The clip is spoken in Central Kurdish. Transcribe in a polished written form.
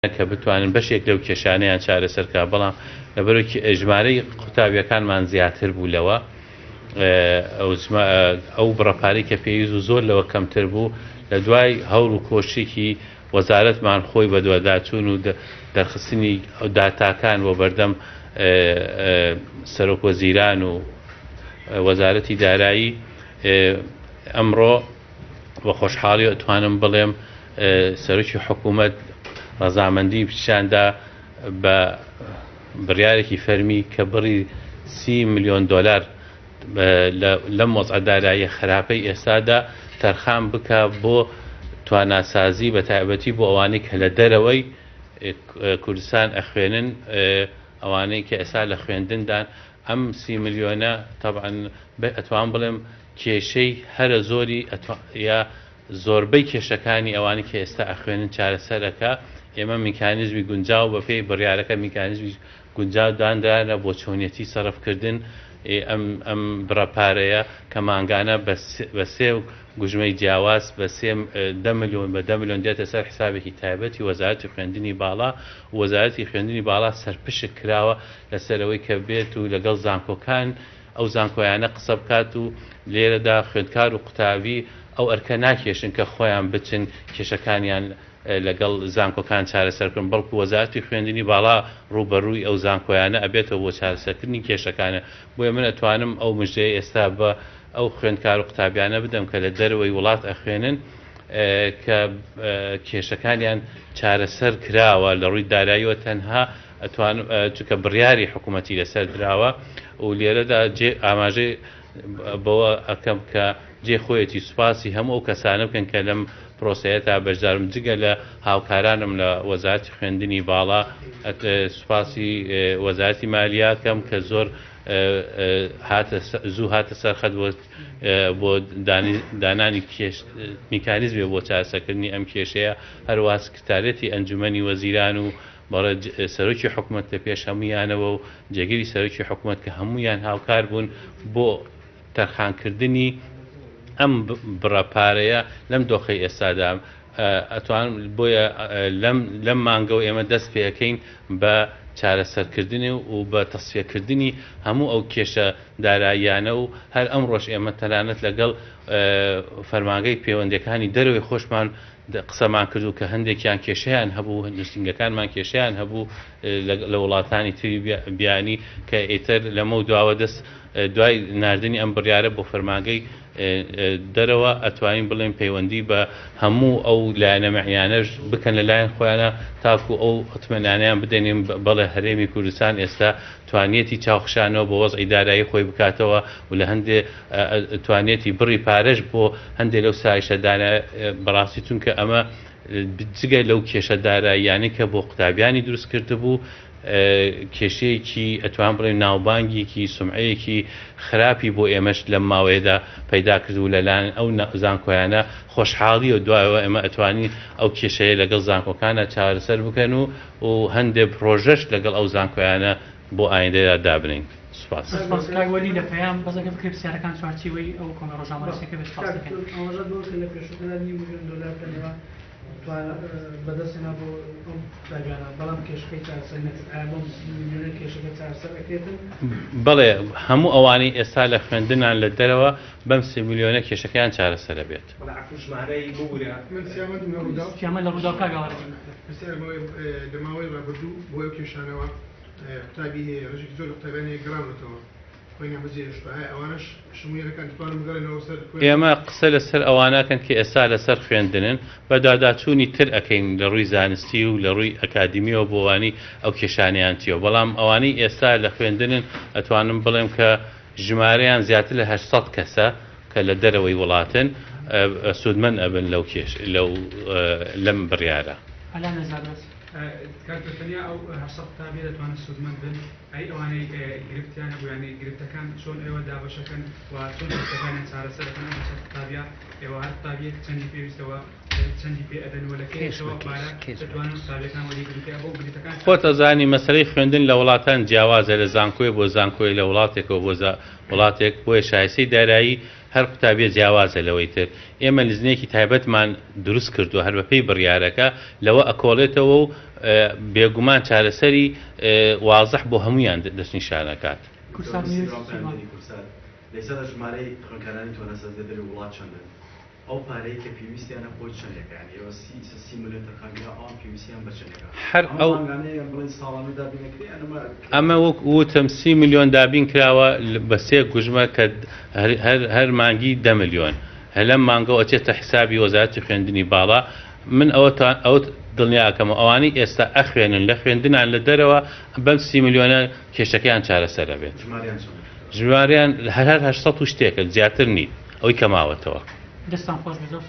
کە بتوانن بەشێک لەو کێشانەیان چارەسەرکە بەڵام لەبەرەوەی ژمارەی قوتابیەکانمان زیاتر بوو لەوە ئەو بڕەپارەی کە پێویست و زۆر لەوە کەمتر بوو لە دوای هەوڵ و کۆشتێکی وەزارەتمان خۆی بە دووەداچوون و دەرخستنی ئەو داتاکان بۆ بەردەم سەرۆکوەزیران و وەزارەتی دارایی ئەمڕۆ بە خۆشحاڵی ئەتوانم بڵێم سەرۆکی حکوومەت ڕەزامەندی پیشاندا بە بڕیارێکی فەرمی کە بڕی 30 ملیۆن دۆلار لەم وەزعە دارایی خراپەی ئێستادا تەرخان بکە بۆ تواناسازی بە تایبەتی بۆ ئەوانەی کە لە دەرەوەی کوردستان ئەخوێنن ئەوانەی کە ئێستا لە خوێندندان ئەم 30 ملیۆنە تەبعەن ئەتوان بڵێم کێشەی هەرە زۆری یا زۆربەی کێشەکانی ئەوانی کە ئێستا ئەخوێنن چارەسەرەکە ئێمە میکانیزمی گونجاو بە پێی بڕیارەکە میکانیزمی گونجاو دانرانە بۆ چۆنیەتی سەرفکردن ئەم بڕەپارەیە کە ماگانە بە سێ گوژمەی جیاواز بە 10 ملیۆن بە 10 ملیۆن دێتە سەر حسابێکی تایبەتی وەزارەتی خوێندنی باڵا وەزارەتی خوێندنی باڵا سەرپشک کراوە لەسەرەوەی کە بێت و لەگەڵ زانکۆکان ئەو زانکۆیانە قسە بکات و لێرەدا خوێندکار و قوتابی ئەو ئەرکە ناکێشن کە خۆیان بچن کێشەکانیان لەگەڵ زانکۆکان چارەسەرکردن بەڵکو وەزارەتی خوێندنی باڵا ڕوبەڕووی ئەو زانکۆیانە ئەبێتەوە بۆ چارەسەرکردنی کێشەکانە بۆیە من ئەتوانم ئەو مژدەی ئێستا بە ئەو خوێندکار و قوتابیانە بدەم کە لە دەرەوەی وڵات ئەخوێنن کە کێشەکانیان چارەسەر کراوە لە ڕووی داراییەوە تەنها ئەتوانم چونکە بڕیاری حکوومەتی لەسەر دراوە و لێرەدا ئاماژەی بەوە ئەەکەم کە جێخۆیەتی سوپاسی هەموو ئەو کەسانە بکەن کە لەم پرۆسەیەتا بەشدارم جگە لە هاوکارانم لە وەزارەتی خوێندنی باڵا سوپاسی وەزارەتی مالیاتکەم کە زۆر زوو هاتە سەرخەت بۆ دانانی میکانیزمی بۆ چارەسەرکردنی ئەم کێشەیە هەروە سکرتارەتی ئەنجومەنی وەزیران و بەڵێ سەرۆکی حکوومەت لە پێش هەمویانەوە و جێگیری سەرۆکی حکوومەت کە هەمویان هاوکار بوون بۆ تەرخانکردنی ئەم بڕەپارەیە لەم دۆخەی ئێستادا ئەتوان بۆیە لەم مانگەەوە ئێمە دەست پێەکەین بە چارەسەرکردنی و بە تەسفیەکردنی هەموو ئەو کێشە داراییانە و هەر ئەم ڕۆژ ئێمە تەنانەت لەگەڵ فەرمانگەی پەیوەندیەکانی دەرەوەی خۆشمان قسەمان کردو کە هەندێکیان کێشەیان هەبوو نووسنگەکانمان کێشیان هەبوو لە وڵاتانی تری بیانی کە ئیتر لەمە دواوە دەست دوای ناردنی ئەم بڕیارە بۆ فەرمانگەی دەرەوە ئەتوانین بڵێن پەیوەندی بە هەموو ئەو لایەنە مەحیانەش بکەن لەلایەن خۆیانە تاکو ئەو ئەتمەنانیان بدەنین بەڵێ هەرێمی کوردستان ئێستا توانێتی چاوخشانەوە بۆ وەزعی دارایی خۆی بکاتەوە و لە هەندێ توانێتی بڕی پارەش بۆ هەندێک لەو سایشەدانە بەڕاستی چونکە ئەمە جگە لەو کێشە داراییانەی کە بۆ قوتابیانی دروست کرده بوو کێشەیەکی ئەتوان بڵێن ناوبانگێکی سومعەیەکی خراپی بۆ ئێمەش لەم ماوەیەدا پەیدا کرد و لەلایەن ئەو زانکۆیانە خۆشحاڵی و دوایەوە ئێمە ئەتوانین ئەو کێشەیە لەگەڵ زانکۆکانە چارەسەر بکەن و هەندێک پرۆژەش لەگەڵ ئەو زانکۆیانە بۆ ئایندەدا دابنین. سوپاس. وەلی لە پەیام بەزەکە بکرێت پرسیارەکان چوارچێوەی ئەو کۆمە ڕۆژنامەنووسەکە بێت سپاس دەکەین. بەدەستێنا بۆ داگانە بەڵام کێشەکەی کێشەکە چارەسەر ئەکرێتن بەڵێ هەموو ئەوانەی ئێستا لە خوێندنان لە دەرەوە بەم 30 ملیۆنە کێشەکەیان چارەسەرە بێت. پیامە لە ڕوودا کاگەڵ لەماوەی ڕابردوو بۆ ئەو کێشانەوە قوتابی هەیە ڕژێکی زۆر قوتابیانی گەڕاونەتەوە ئێمە قسە لەسەر ئەوانەکەن کە ئێستا لەسەر خوێندنن بە داداچوونی تر ئەەکەین لە ڕووی زانستی و لە ڕووی ئەکادمیەوە بۆوانی ئەو کێشانیان چیەوە بەڵام ئەوانەی ئێستا لە خوێندنن ئەتوانم بڵێم کە ژمارەیان زیاتر لە 800 کەسە کە لە دەرەوەی وڵاتن سوودمەند ئەبن لەو کێش لەم بڕیارە. کاتتەنیا ئەو هەسە قوتابی دەتوانێت سوودمەند بن ئەی ئەوانەی گرفتیان هەبوو ینی گرفتەکان چۆن ئێوە دابەشەکەن و چۆن گرفتەکانیان چارەسەر دەکەن لەسەر قوتابیا ئێوە هەر قوتابیەک چەندی پێویستەوە چەندی پێ ئەدەن و لە کێشەوە بارە دەتوانن قوتابیەکان وەریگرتیا بۆ گرفتەکان خۆتە زانی مەسەلەی خوێندن لە وڵاتان جیاوازە لە زانکۆی بۆ زانکۆی لە وڵاتێکەوە بۆ وڵاتێک بۆیە شایستەی دارایی هەر قوتابیە جیاوازە لەوەی تر ئێمە نزنێکی تایبەتمان دروست کردو هەر بەپێی بڕیارەکە لەوە ئەکۆڵێتەوە و بێگومان چارەسەری وازەح بۆ هەمویان دەستنیشانەکات. لەسەر ژمارەی خوێندکارانی تۆنەسەر دەدەری وڵات چەندە ئەو پارەی کە پێویستیانە بۆ چەندێکیان ئێوە 30 میلیۆن تەرخانگرا ئەوان پێویستیان بە چەندێکە هەر ئەو بڵێن ساڵانەی دابینەکرێ ئەمە وەک وتم 30 میلیۆن دابین کراوە بە سێ کوژمە کە هەر مانگی 10 میلیۆن هەلەم مانگە ئەچێتە حسابی وەزارەتی خوێندنی باڵا من ئەوە دڵنیاکەم ئەوانی ئێستا ئەخوێنن لە خوێندنان لە دەرەوە بەم 30 میلیۆنە کێشەکەیان چارەسەرە بێت ژماریان هەر 800 و شتێکە زیاتر نیت ئەوەی کەماوەتەوە دەستان خۆش بێ زۆر